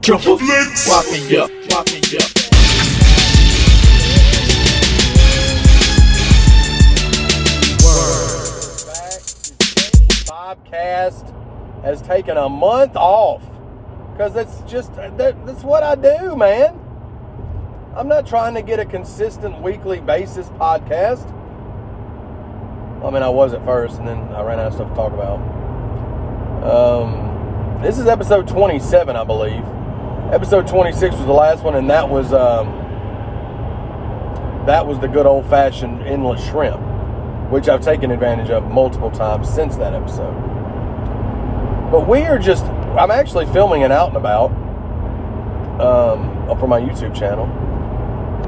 Triple flicks. Walk me up, walk me up. Bobcast has taken a month off because that's what I do, man. I'm not trying to get a consistent weekly basis podcast. I mean, I was at first, and then I ran out of stuff to talk about. This is episode 27, I believe. Episode 26 was the last one, and that was the good old-fashioned endless shrimp, which I've taken advantage of multiple times since that episode. But I'm actually filming an out and about for my YouTube channel,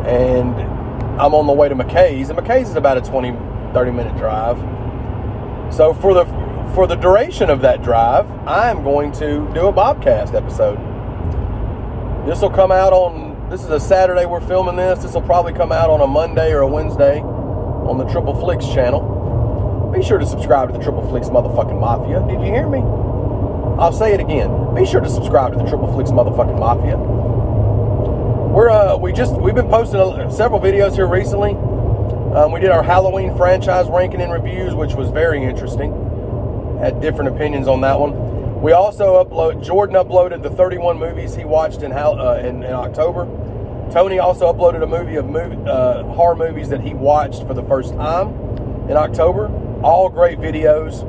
and I'm on the way to McKay's, and McKay's is about a 20-30 minute drive. So for the duration of that drive, I am going to do a Bobcast episode. This will come out this is a Saturday we're filming this. This will probably come out on a Monday or a Wednesday on the Triple Flicks channel. Be sure to subscribe to the Triple Flicks motherfucking Mafia. Did you hear me? I'll say it again. Be sure to subscribe to the Triple Flicks motherfucking Mafia. We've been posting several videos here recently. We did our Halloween franchise ranking and reviews, which was very interesting. Had different opinions on that one. We also Jordan uploaded the 31 movies he watched in October. Tony also uploaded a movie of horror movies that he watched for the first time in October. All great videos.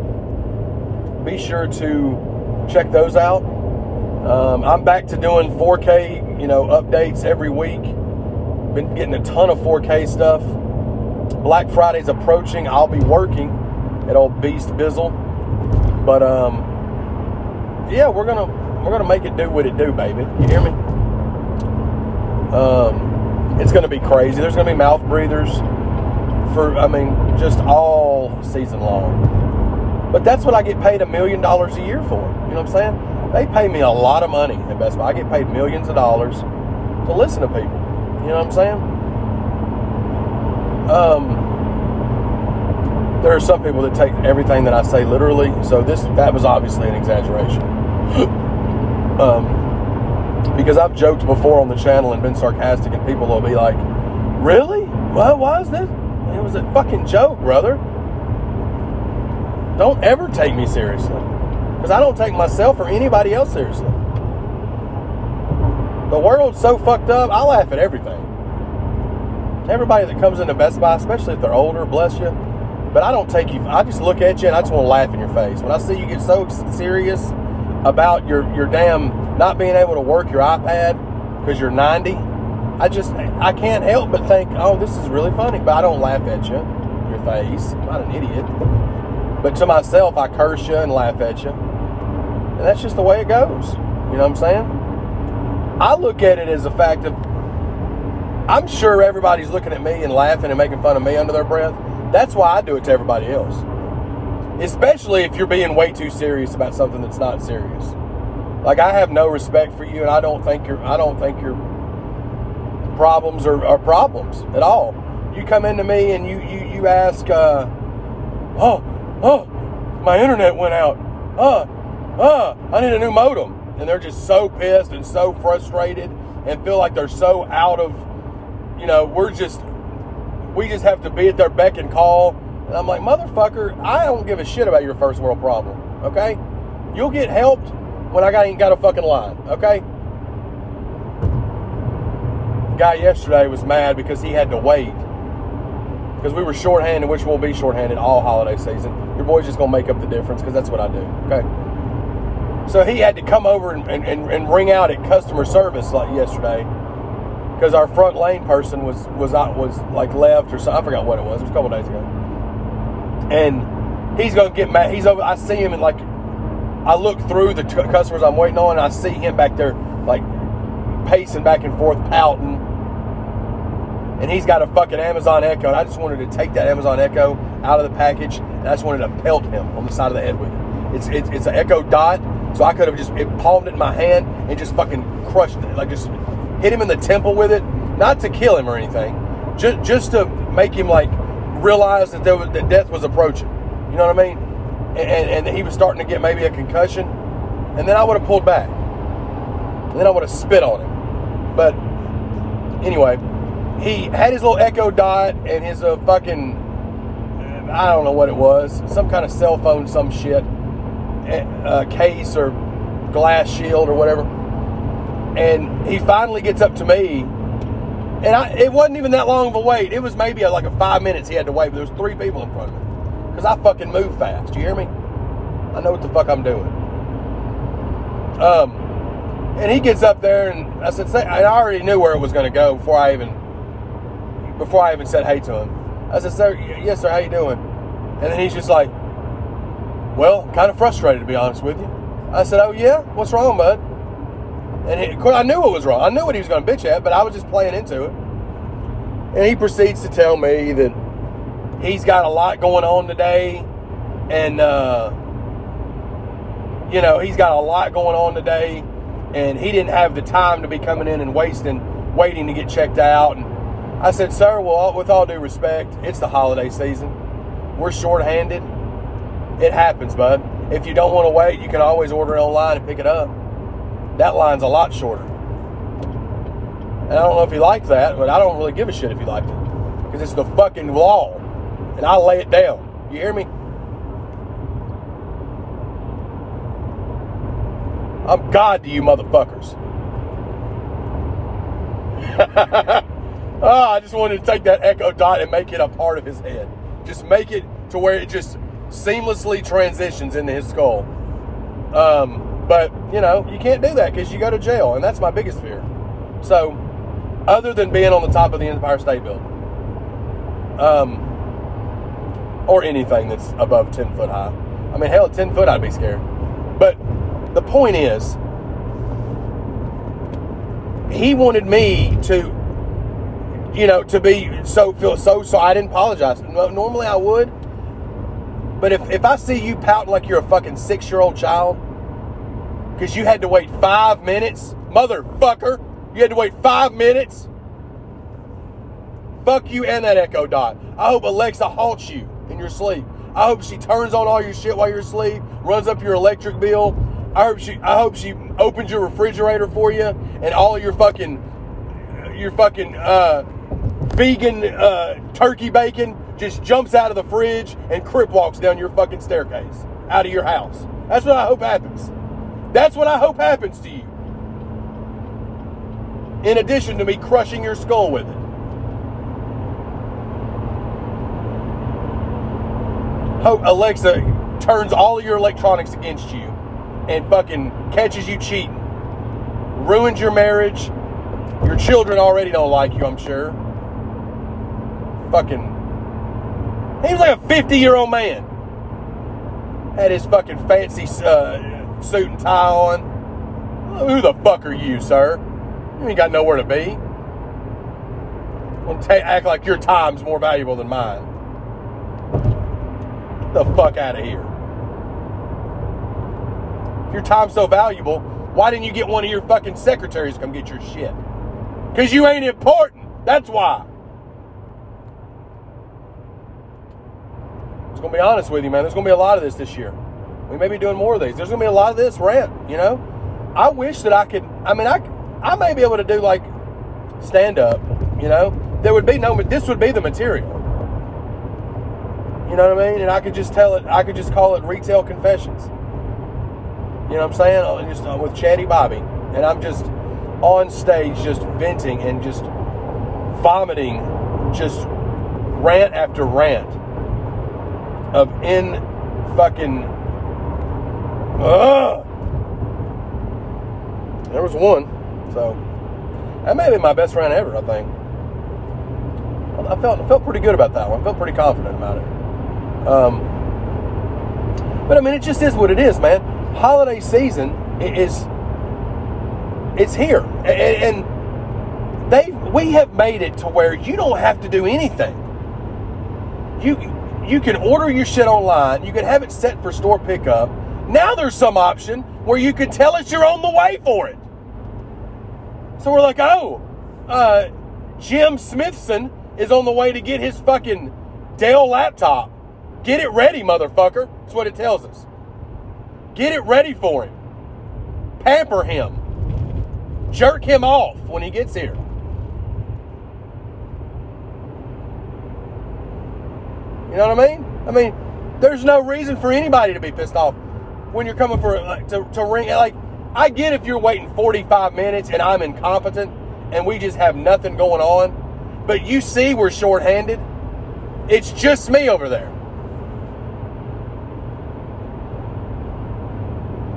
Be sure to check those out. I'm back to doing 4K, updates every week. Been getting a ton of 4K stuff. Black Friday's approaching. I'll be working at old Beast Bizzle, but yeah, we're gonna make it do what it do, baby. You hear me? It's gonna be crazy. There's gonna be mouth breathers just all season long. But that's what I get paid $1 million a year for. You know what I'm saying? They pay me a lot of money at Best Buy. I get paid millions of dollars to listen to people. You know what I'm saying? There are some people that take everything that I say literally, so that was obviously an exaggeration. Because I've joked before on the channel and been sarcastic, and people will be like, "Really? Why is this?" It was a fucking joke, brother. Don't ever take me seriously, because I don't take myself or anybody else seriously. The world's so fucked up, I laugh at everything. Everybody that comes into Best Buy, especially if they're older, bless you, but I don't take you, I just look at you and I just want to laugh in your face. When I see you get so serious about your damn not being able to work your iPad because you're 90, I can't help but think, oh, this is really funny, but I don't laugh at you, your face. I'm not an idiot. But to myself, I curse you and laugh at you. And that's just the way it goes. You know what I'm saying? I look at it as a fact of, I'm sure everybody's looking at me and laughing and making fun of me under their breath. That's why I do it to everybody else. Especially if you're being way too serious about something that's not serious. Like, I have no respect for you, and I don't think your problems are problems at all. You come into me and you ask, oh, my internet went out. I need a new modem. And they're just so pissed and so frustrated and feel like they're so out of, we just have to be at their beck and call. And I'm like, motherfucker, I don't give a shit about your first world problem, okay? You'll get helped when I ain't got a fucking line, okay? Guy yesterday was mad because he had to wait. Because we were shorthanded, which we'll be shorthanded all holiday season. Your boy's just going to make up the difference because that's what I do, okay? So he had to come over and ring out at customer service like yesterday because our front lane person was like left or something. I forgot what it was. It was a couple days ago. And he's going to get mad. He's over. I see him and I look through the customers I'm waiting on, and I see him back there like pacing back and forth, pouting. And he's got a fucking Amazon Echo, and I just wanted to take that Amazon Echo out of the package, and I just wanted to pelt him on the side of the head with it. It's an Echo Dot, so I could have just palmed it in my hand and just fucking crushed it, like just hit him in the temple with it, not to kill him or anything, just to make him like realize that that death was approaching. You know what I mean? And he was starting to get maybe a concussion, and then I would have pulled back. And then I would have spit on him. But anyway, he had his little Echo Dot and his fucking, I don't know what it was, some kind of cell phone, some shit, case or glass shield or whatever. And he finally gets up to me, and it wasn't even that long of a wait. It was maybe like a 5 minutes he had to wait, but there was 3 people in front of me. Because I fucking move fast. You hear me? I know what the fuck I'm doing. And he gets up there, and I said, I already knew where it was going to go before I even said hey to him. I said, sir, yes, sir, how you doing? And then he's just like, well, I'm kind of frustrated, to be honest with you. I said, oh, yeah? What's wrong, bud? And of course, I knew what was wrong. I knew what he was going to bitch at, but I was just playing into it. And he proceeds to tell me that he's got a lot going on today. And, he's got a lot going on today. And he didn't have the time to be coming in and waiting to get checked out. And I said, sir, well, with all due respect, it's the holiday season. We're shorthanded. It happens, bud. If you don't want to wait, you can always order it online and pick it up. That line's a lot shorter. And I don't know if he liked that, but I don't really give a shit if he liked it. Because it's the fucking law. And I lay it down. You hear me? I'm God to you motherfuckers. I just wanted to take that Echo Dot and make it a part of his head. Just make it to where it just seamlessly transitions into his skull. But, you can't do that because you go to jail, and that's my biggest fear. So, other than being on the top of the Empire State Building, or anything that's above 10 foot high. I mean, hell, at 10 foot, I'd be scared. But the point is, he wanted me to, to be so I didn't apologize. Normally I would. But if I see you pouting like you're a fucking 6-year-old child, because you had to wait 5 minutes, motherfucker, you had to wait 5 minutes. Fuck you and that Echo Dot. I hope Alexa haunts you in your sleep. I hope she turns on all your shit while you're asleep, runs up your electric bill. I hope she opens your refrigerator for you, and all your fucking vegan turkey bacon just jumps out of the fridge and crip walks down your fucking staircase out of your house. That's what I hope happens. That's what I hope happens to you. In addition to me crushing your skull with it. Hope Alexa turns all of your electronics against you and fucking catches you cheating. Ruins your marriage. Your children already don't like you, I'm sure. Fucking... He was like a 50-year-old man. Had his fucking fancy suit and tie on. Who the fuck are you, sir? You ain't got nowhere to be. Act like your time's more valuable than mine. Get the fuck out of here. If your time's so valuable, why didn't you get one of your fucking secretaries to come get your shit? Because you ain't important. That's why. I'm going to be honest with you, man. There's going to be a lot of this year. We may be doing more of these. There's going to be a lot of this rant, I wish that I could, I may be able to do like stand-up, There would be this would be the material. You know what I mean? And I could just call it Retail Confessions. You know what I'm saying? Just with Chaddy Bobby. And I'm just on stage just venting and just vomiting just rant after rant of fucking there was one. So that may be my best rant ever, I think. I felt pretty good about that one. I felt pretty confident about it. But it just is what it is, man. Holiday season it's here, and we have made it to where you don't have to do anything. You can order your shit online. You can have it set for store pickup. Now there's some option where you can tell us you're on the way for it. So we're like, Jim Smithson is on the way to get his fucking Dell laptop. Get it ready, motherfucker. That's what it tells us. Get it ready for him. Pamper him. Jerk him off when he gets here. You know what I mean? I mean, there's no reason for anybody to be pissed off when you're coming for to ring. Like, I get if you're waiting 45 minutes and I'm incompetent and we just have nothing going on, but you see we're shorthanded. It's just me over there.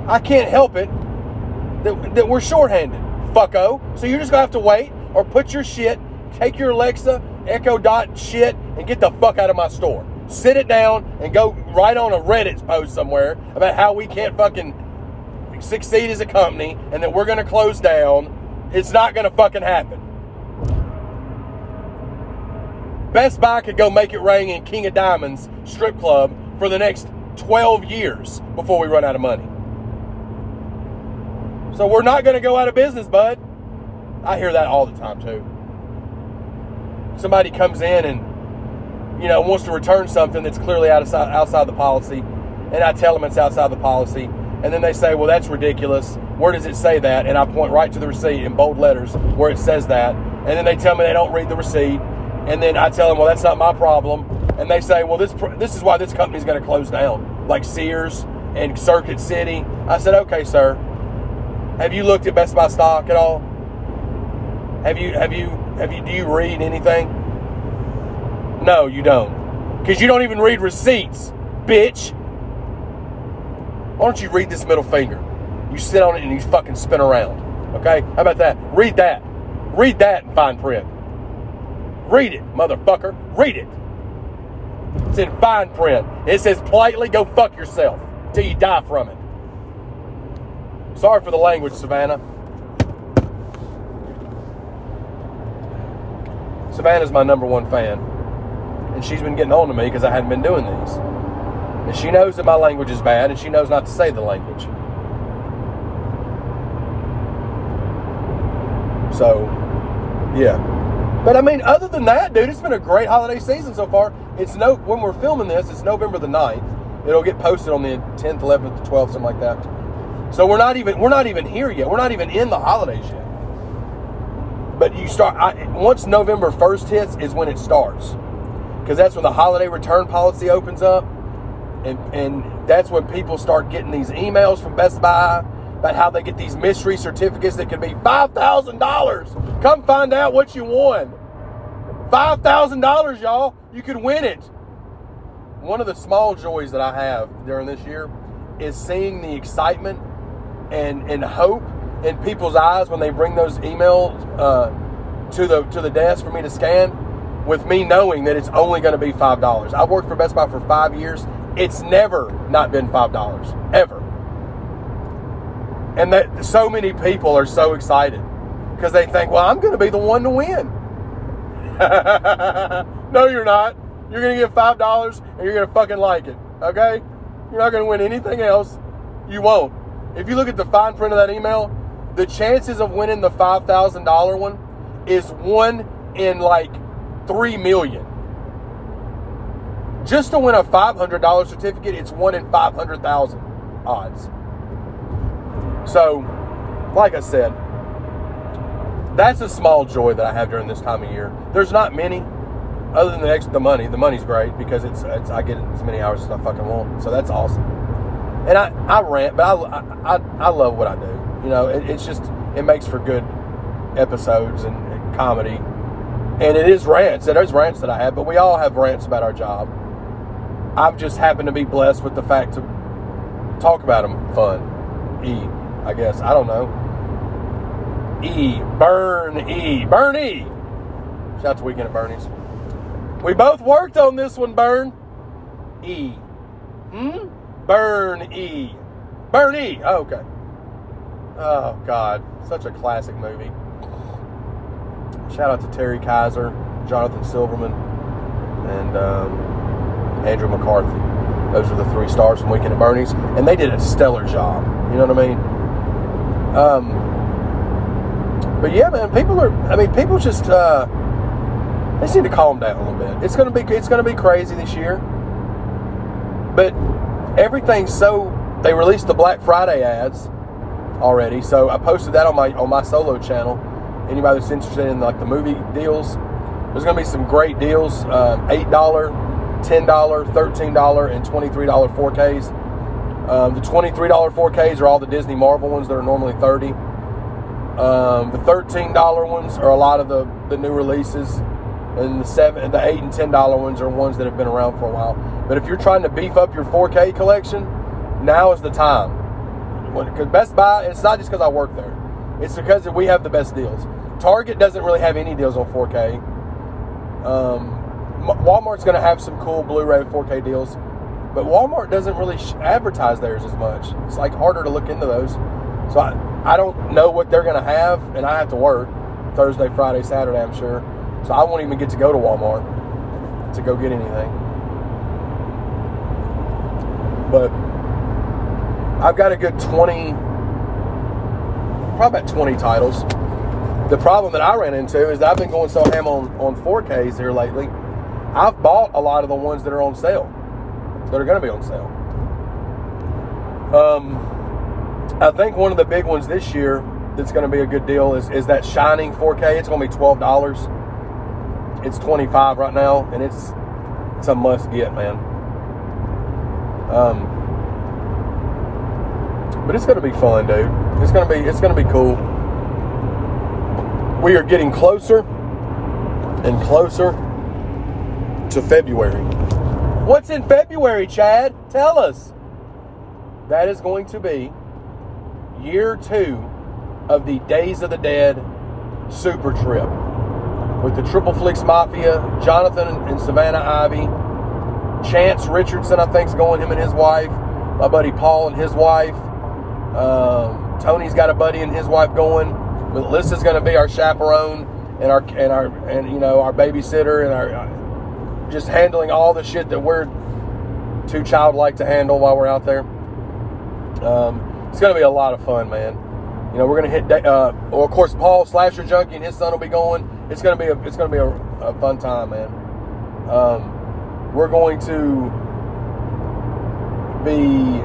I can't help it that we're shorthanded, fucko. So you're just gonna have to wait or put your shit, take your Alexa, Echo Dot shit, and get the fuck out of my store. Sit it down and go write on a Reddit post somewhere about how we can't fucking succeed as a company and that we're gonna close down. It's not gonna fucking happen. Best Buy could go make it rain in King of Diamonds strip club for the next 12 years before we run out of money. So we're not going to go out of business, bud. I hear that all the time, too. Somebody comes in and, you know, wants to return something that's clearly outside the policy, and I tell them it's outside the policy, and then they say, well, that's ridiculous. Where does it say that? And I point right to the receipt in bold letters where it says that, and then they tell me they don't read the receipt, and then I tell them, well, that's not my problem, and they say, well, this is why this company's going to close down, like Sears and Circuit City. I said, okay, sir. Have you looked at Best Buy stock at all? Do you read anything? No, you don't. Because you don't even read receipts, bitch. Why don't you read this middle finger? You sit on it and you fucking spin around. Okay? How about that? Read that. Read that in fine print. Read it, motherfucker. Read it. It's in fine print. It says politely go fuck yourself till you die from it. Sorry for the language, Savannah. Savannah's my #1 fan. And she's been getting on to me because I hadn't been doing these. And she knows that my language is bad, and she knows not to say the language. So, yeah. But I mean, other than that, dude, it's been a great holiday season so far. When we're filming this, it's November the 9th. It'll get posted on the 10th, 11th, 12th, something like that. So we're not even here yet. We're not even in the holidays yet. But once November 1st hits is when it starts. Because that's when the holiday return policy opens up. And that's when people start getting these emails from Best Buy about how they get these mystery certificates that could be $5,000. Come find out what you won. $5,000, y'all. You could win it. One of the small joys that I have during this year is seeing the excitement and hope in people's eyes when they bring those emails to the desk for me to scan, with me knowing that it's only going to be $5. I've worked for Best Buy for 5 years. It's never not been $5, ever. And that so many people are so excited because they think, well, I'm going to be the one to win. No, you're not. You're going to get $5 and you're going to fucking like it, okay? You're not going to win anything else. You won't. If you look at the fine print of that email, the chances of winning the $5,000 one is 1 in like 3 million. Just to win a $500 certificate, it's 1 in 500,000 odds. So, like I said, that's a small joy that I have during this time of year. There's not many, other than the money. The money's great because I get as many hours as I fucking want. So that's awesome. And I rant, but I love what I do. You know, it makes for good episodes and comedy. And it is rants. There's rants that I have, but we all have rants about our job. I've just happened to be blessed with the fact to talk about them fun. I guess. I don't know. Burn E. Shout out to Weekend at Bernie's. We both worked on this one, Burn E. Burn E. Burn E. Oh, okay. Oh, God. Such a classic movie. Shout out to Terry Kaiser, Jonathan Silverman, and Andrew McCarthy. Those are the 3 stars from Weekend at Bernie's. And they did a stellar job. You know what I mean? But yeah, man, people just, they just need to calm down a little bit. It's gonna be crazy this year. But everything's they released the Black Friday ads, already. So I posted that on my solo channel. Anybody that's interested in like the movie deals, there's going to be some great deals. $8, $10, $13, and $23 4Ks. The $23 4Ks are all the Disney Marvel ones that are normally $30. The $13 ones are a lot of the new releases, and the $8 and $10 ones are ones that have been around for a while. But if you're trying to beef up your 4K collection, now is the time. Because Best Buy, it's not just because I work there. It's because we have the best deals. Target doesn't really have any deals on 4K. Walmart's going to have some cool Blu-ray 4K deals, but Walmart doesn't really advertise theirs as much. It's like harder to look into those. So I don't know what they're going to have, and I have to work Thursday, Friday, Saturday, I'm sure. So I won't even get to go to Walmart to go get anything. But I've got a good probably about 20 titles. The problem that I ran into is that I've been going so ham on 4Ks here lately. I've bought a lot of the ones that are on sale, that are going to be on sale. I think one of the big ones this year that's going to be a good deal is that Shining 4K. It's going to be $12. It's $25 right now, and it's a must get, man. But it's going to be fun, dude. It's going to be cool. We are getting closer and closer to February. What's in February, Chad? Tell us. That is going to be year 2 of the Days of the Dead Super Trip with the Triple Flix Mafia, Jonathan and Savannah Ivy, Chance Richardson, I think, is going, him and his wife, my buddy Paul and his wife, Tony's got a buddy and his wife going. Melissa's going to be our chaperone and our babysitter and our just handling all the shit that we're too childlike to handle while we're out there. It's going to be a lot of fun, man. You know, we're going to hit. Of course, Paul Slasher Junkie and his son will be going. It's going to be a fun time, man. We're going to be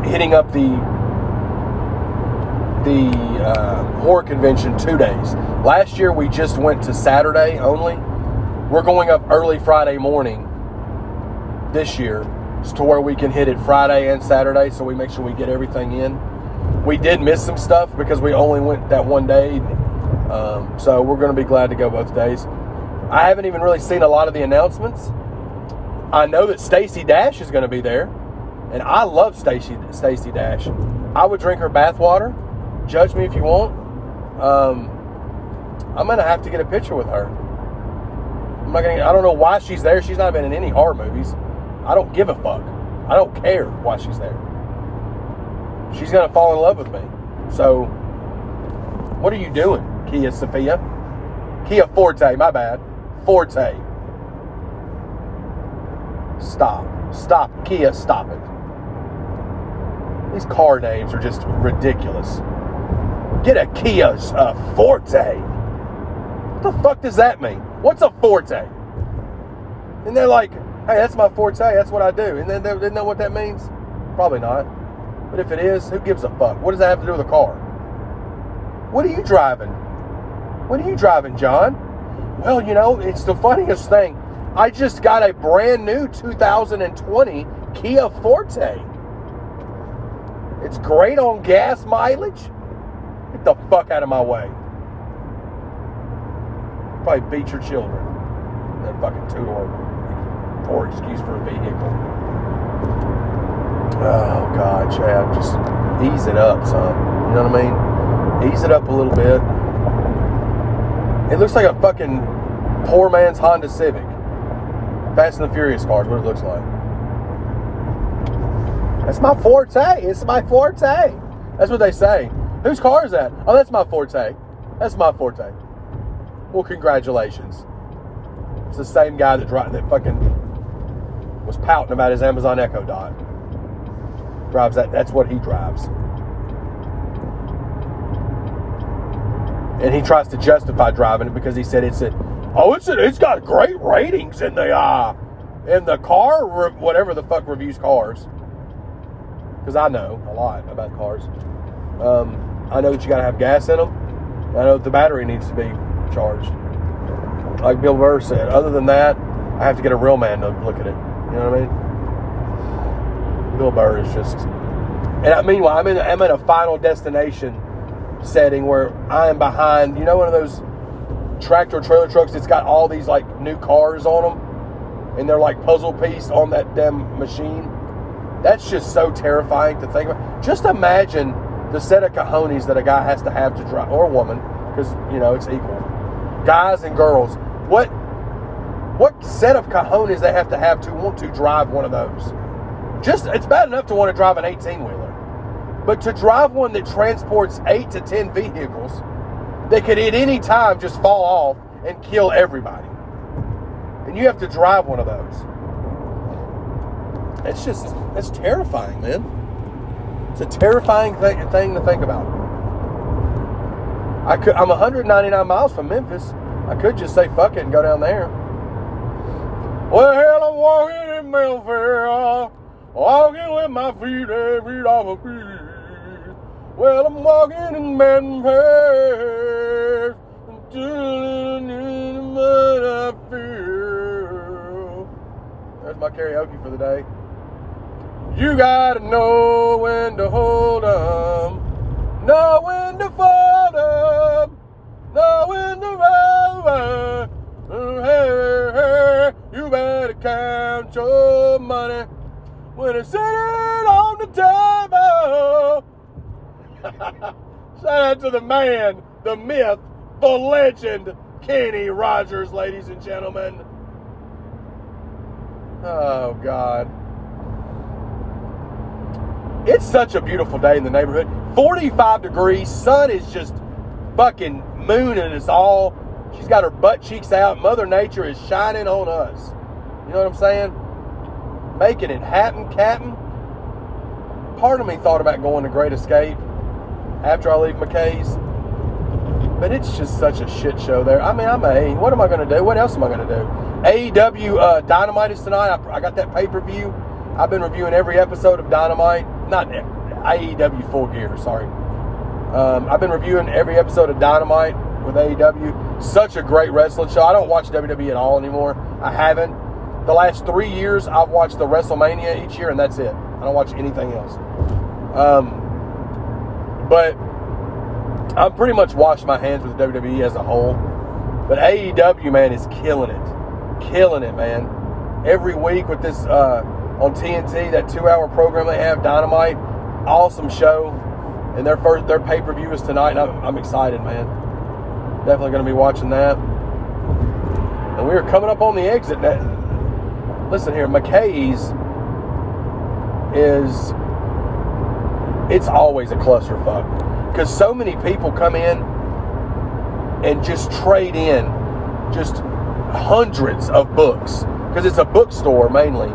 hitting up the horror convention 2 days. Last year we just went to Saturday only. We're going up early Friday morning this year to where we can hit it Friday and Saturday, so we make sure we get everything in. We did miss some stuff because we only went that one day, so we're going to be glad to go both days. I haven't even really seen a lot of the announcements. I know that Stacey Dash is going to be there, and I love Stacey Dash. I would drink her bathwater. Judge me if you want. I'm going to have to get a picture with her. I don't know why she's there. She's not been in any horror movies. I don't give a fuck. I don't care why she's there. She's going to fall in love with me. So, what are you doing, Kia Sophia? Kia Forte, my bad. Forte. Stop. Kia, stop it. These car names are just ridiculous. Get a Kia Forte. What the fuck does that mean? What's a Forte? And they're like, hey, that's my Forte. That's what I do. And then they didn't know what that means? Probably not. But if it is, who gives a fuck? What does that have to do with a car? What are you driving? What are you driving, John? Well, you know, it's the funniest thing. I just got a brand new 2020 Kia Forte. It's great on gas mileage. Get the fuck out of my way. Probably beat your children. That fucking two-door poor excuse for a vehicle. Oh, God, Chad. Just ease it up, son. You know what I mean? Ease it up a little bit. It looks like a fucking poor man's Honda Civic. Fast and the Furious cars, what it looks like. That's my Forte. It's my Forte. That's what they say. Whose car is that? Oh, that's my Forte. That's my Forte. Well, congratulations. It's the same guy that fucking was pouting about his Amazon Echo Dot. Drives that. That's what he drives. And he tries to justify driving it because he said it's got great ratings in the car, whatever the fuck reviews cars. because I know a lot about cars. I know that you got to have gas in them. I know that the battery needs to be charged. Like Bill Burr said, other than that, I have to get a real man to look at it. You know what I mean? Bill Burr is just... And meanwhile, I'm in a final destination setting where I am behind, you know, one of those tractor trailer trucks that's got all these, like, new cars on them, and they're like puzzle piece on that damn machine. That's just so terrifying to think about. Just imagine the set of cojones that a guy has to drive, or a woman, because, you know, it's equal. Guys and girls. What set of cojones they have to want to drive one of those? Just, it's bad enough to want to drive an 18-wheeler. But to drive one that transports 8 to 10 vehicles that could at any time just fall off and kill everybody. And you have to drive one of those. It's terrifying, man. It's a terrifying thing to think about. I'm 199 miles from Memphis. I could just say fuck it and go down there. Well, hell, I'm walking in Memphis, walking with my feet every off a beat. Well, I'm walking in Memphis, in the mud I feel. There's my karaoke for the day. You gotta know when to hold 'em, know when to fold 'em, know when to roll 'em. Hey, you better count your money when it's sitting on the table. Shout out to the man, the myth, the legend, Kenny Rogers, ladies and gentlemen. Oh, God. It's such a beautiful day in the neighborhood. 45 degrees. Sun is just fucking mooning us all. She's got her butt cheeks out. Mother Nature is shining on us. You know what I'm saying? Making it happen, Captain. Part of me thought about going to Great Escape after I leave McKay's. But it's just such a shit show there. I mean, what am I going to do? What else am I going to do? AEW Dynamite is tonight. I got that pay-per-view. I've been reviewing every episode of Dynamite. Not AEW Full Gear, sorry. I've been reviewing every episode of Dynamite with AEW. Such a great wrestling show. I don't watch WWE at all anymore. I haven't. The last 3 years, I've watched the WrestleMania each year, and that's it. I don't watch anything else. But I've pretty much washed my hands with WWE as a whole. But AEW, man, is killing it. Killing it, man. Every week with this... on TNT, that 2-hour program they have, Dynamite, awesome show. And their pay-per-view is tonight, and I'm excited, man. Definitely going to be watching that. And we are coming up on the exit. Listen here, McKay's it's always a clusterfuck. Because so many people come in and just trade in just hundreds of books. Because it's a bookstore mainly.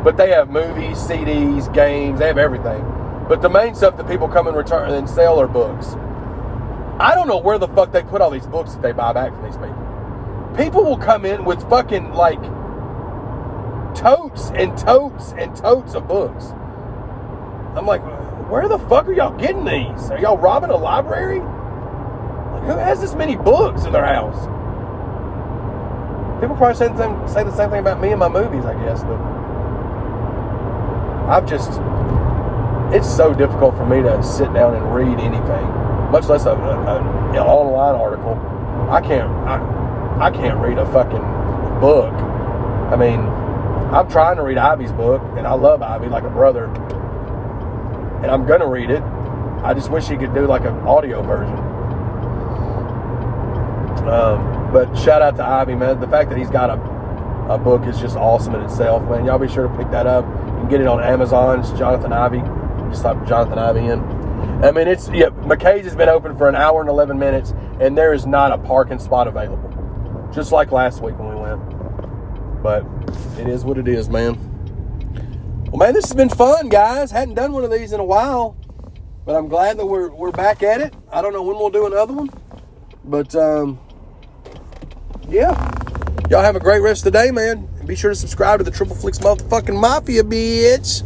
But they have movies, CDs, games, they have everything. But the main stuff that people come and return and sell are books. I don't know where the fuck they put all these books that they buy back from these people. People will come in with fucking, like, totes and totes and totes of books. I'm like, where the fuck are y'all getting these? Are y'all robbing a library? Like, who has this many books in their house? People probably say the same thing about me and my movies, I guess, but... it's so difficult for me to sit down and read anything, much less an online article. I can't read a fucking book. I mean, I'm trying to read Ivy's book, and I love Ivy like a brother, and I'm gonna read it. I just wish he could do like an audio version. But shout out to Ivy, man. The fact that he's got a book is just awesome in itself, man. Y'all be sure to pick that up. You can get it on Amazon. It's Jonathan Ivy. Just type Jonathan Ivy in. I mean, McKay's has been open for an hour and 11 minutes, and there is not a parking spot available. Just like last week when we went. But it is what it is, man. Well, man, this has been fun, guys. Hadn't done one of these in a while, but I'm glad that we're back at it. I don't know when we'll do another one, but yeah. Y'all have a great rest of the day, man. And be sure to subscribe to the Triple Flicks motherfucking Mafia, bitch.